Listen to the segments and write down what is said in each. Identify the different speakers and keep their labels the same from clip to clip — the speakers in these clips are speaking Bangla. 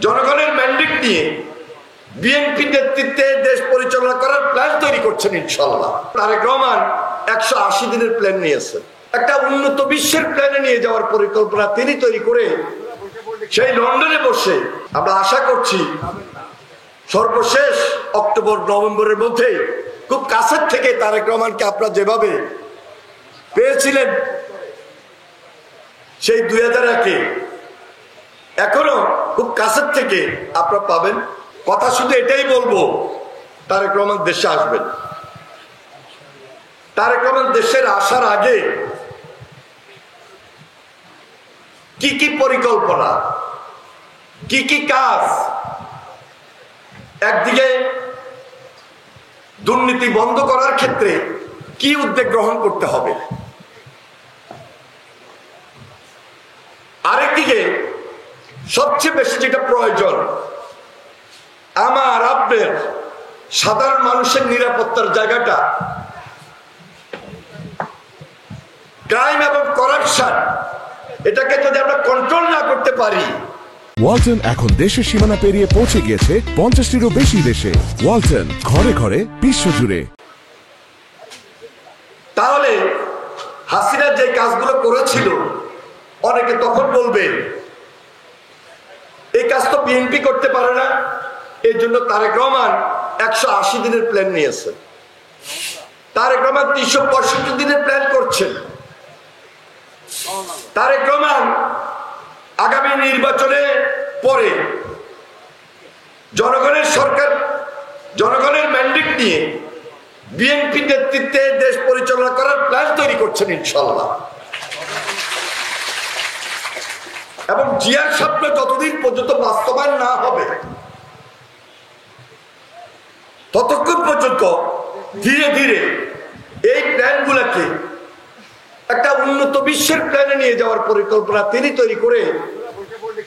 Speaker 1: জনগণের ম্যান্ডেট নিয়ে বিএনপি নেতৃত্বে দেশ পরিচালনা করার প্ল্যান তৈরি করছেন ইনশাআল্লাহ। তারেক রহমান 180 দিনের প্ল্যান নিয়েছেন, একটা উন্নত বিশ্বের প্ল্যানে নিয়ে যাওয়ার পরিকল্পনা তিনি তৈরি করে সেই লন্ডনে বসে আমরা আশা করছি সর্বশেষ অক্টোবর নভেম্বরের মধ্যে খুব কাছের থেকে তারেক রহমানকে আপনারা যেভাবে পেয়েছিলেন সেই 2001-এ, এখনো খুব কাছের থেকে আপনারা পাবেন। কথা শুধু এটাই বলবো, তারেক রহমান দেশে আসবেন। তারেক রহমান দেশের আসার আগে কি কি পরিকল্পনা, কি কি কাজ, একদিকে দুর্নীতি বন্ধ করার ক্ষেত্রে কি উদ্যোগ গ্রহণ করতে হবে, আরেকদিকে সবচেয়ে বেশি যেটা প্রয়োজন আমার আপনার সাধারণ মানুষের নিরাপত্তার জায়গাটা, ক্রাইম এবং করাপশন, এটাকে যদি আমরা কন্ট্রোল না করতে পারি।
Speaker 2: ওয়ালটন এখন দেশের সীমানা পেরিয়ে পৌঁছে গিয়েছে 50টিরও বেশি দেশে। ওয়ালটন, ঘরে ঘরে বিশ্বজুড়ে।
Speaker 1: তাহলে হাসিনা যে কাজগুলো করেছিল, অনেকে তখন বলবে এই কাজ তো বিএনপি করতে পারে না, এই জন্য তারেক রহমান 180 দিনের প্ল্যান নিয়েছে। তারেক রহমান 365 দিনের প্ল্যান করছেন। তারেক রহমান আগামী নির্বাচনে পরে জনগণের সরকার, জনগণের ম্যান্ডেট নিয়ে বিএনপি নেতৃত্বে দেশ পরিচালনা করার প্ল্যান তৈরি করছেন ইনশাআল্লাহ। এবং জিয়ার স্বপ্ন যতদিন পর্যন্ত বাস্তবায়ন না হবে ততক্ষণ পর্যন্ত ধীরে ধীরে এই প্ল্যানগুলোকে একটা উন্নত বিশ্বের প্ল্যানে নিয়ে যাওয়ার পরিকল্পনা তিনি তৈরি করে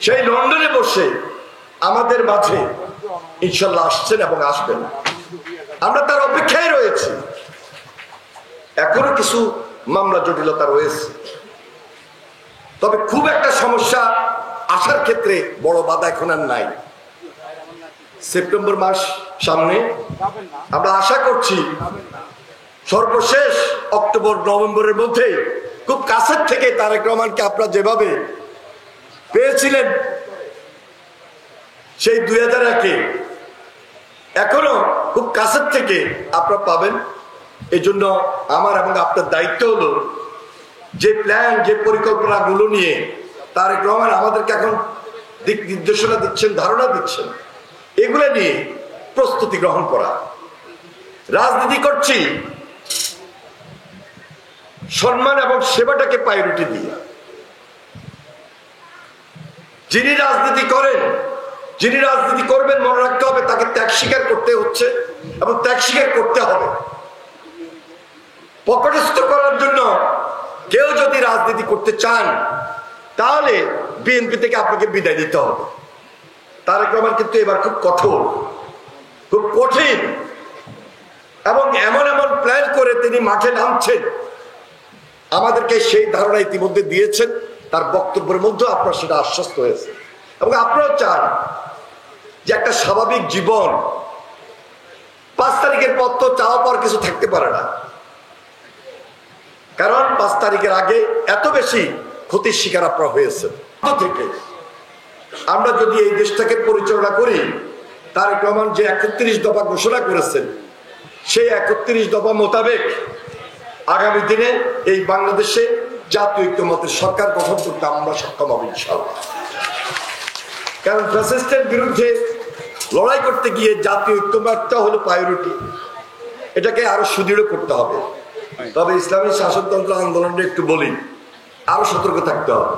Speaker 1: সেই লন্ডনে বসে আমাদের মাঝে ইনশাল্লাহ আসছেন এবং আসবেন। আমরা তার অপেক্ষায় রয়েছি। এখনো কিছু মামলা জটিলতা রয়েছে, তবে খুব একটা সমস্যা আসার ক্ষেত্রে বড় বাধা এখন আর নাই। সেপ্টেম্বর মাস সামনে, আমরা আশা করছি সর্বশেষ অক্টোবর নভেম্বরের মধ্যে খুব কাছের থেকে তারেক রহমানকে আপনারা যেভাবে পেয়েছিলেন সেই 2001-এ, এখনো খুব কাছের থেকে আপনারা পাবেন। এই জন্য আমার এবং আপনার দায়িত্ব হলো যে প্ল্যান, যে পরিকল্পনাগুলো নিয়ে তারেক রহমান আমাদেরকে এখন দিক নির্দেশনা দিচ্ছেন, ধারণা দিচ্ছেন, এগুলো নিয়ে প্রস্তুতি গ্রহণ করা। রাজনীতি করছি সম্মান এবং সেবাটাকে প্রায়োরিটি দিয়ে। যিনি রাজনীতি করেন, যিনি রাজনীতি করবেন, মনে রাখতে হবে তাকে ত্যাগ স্বীকার করতে হচ্ছে এবং ত্যাগ স্বীকার করতে হবে। পকেটস্থ করার জন্য কেউ যদি রাজনীতি করতে চান তাহলে বিএনপি থেকে আপনাকে বিদায় দিতে হবে। তারেক রহমান কিন্তু এবার খুব কঠোর, খুব কঠিন এবং এমন এমন প্ল্যান করে তিনি মাঠে নামছেন, আমাদেরকে সেই ধারণা ইতিমধ্যে দিয়েছেন। তার বক্তব্যের মধ্যে আপনার সেটা আশ্বস্ত হয়েছে এবং আপনারাও চান যে একটা স্বাভাবিক জীবন। 5 তারিখের পর তো চাওয়া পাওয়ার কিছু থাকতে পারে না, কারণ 5 তারিখের আগে এত বেশি ক্ষতির শিকার আপনারা হয়েছেন। থেকে আমরা যদি এই দেশটাকে পরিচালনা করি, তারেক রহমান যে 31 দফা ঘোষণা করেছেন সেই 31 দফা মোতাবেক আগামী দিনে এই বাংলাদেশে জাতীয় ঐক্যমত্যের সরকার গঠন করতে আমরা সক্ষম হব ইনশাআল্লাহ। কারণ ফ্যাসিস্টের বিরুদ্ধে লড়াই করতে গিয়ে জাতীয় ঐক্যমত্যটা হলো প্রায়োরিটি, এটাকে আরো সুদৃঢ় করতে হবে। তবে ইসলামী শাসনতন্ত্র আন্দোলনে একটু বলি, আরো সতর্ক থাকতে হবে।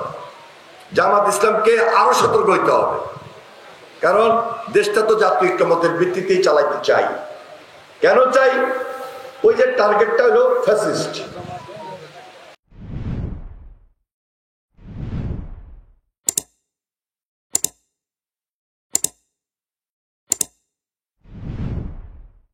Speaker 1: জামাত ইসলামকে আরো সতর্ক হইতে হবে, কারণ দেশটা তো জাতীয় ঐক্যমত্যের ভিত্তিতেই চালাইতে চাই। কেন চাই? ওই যে টার্গেটটা হলো ফ্যাসিস্ট,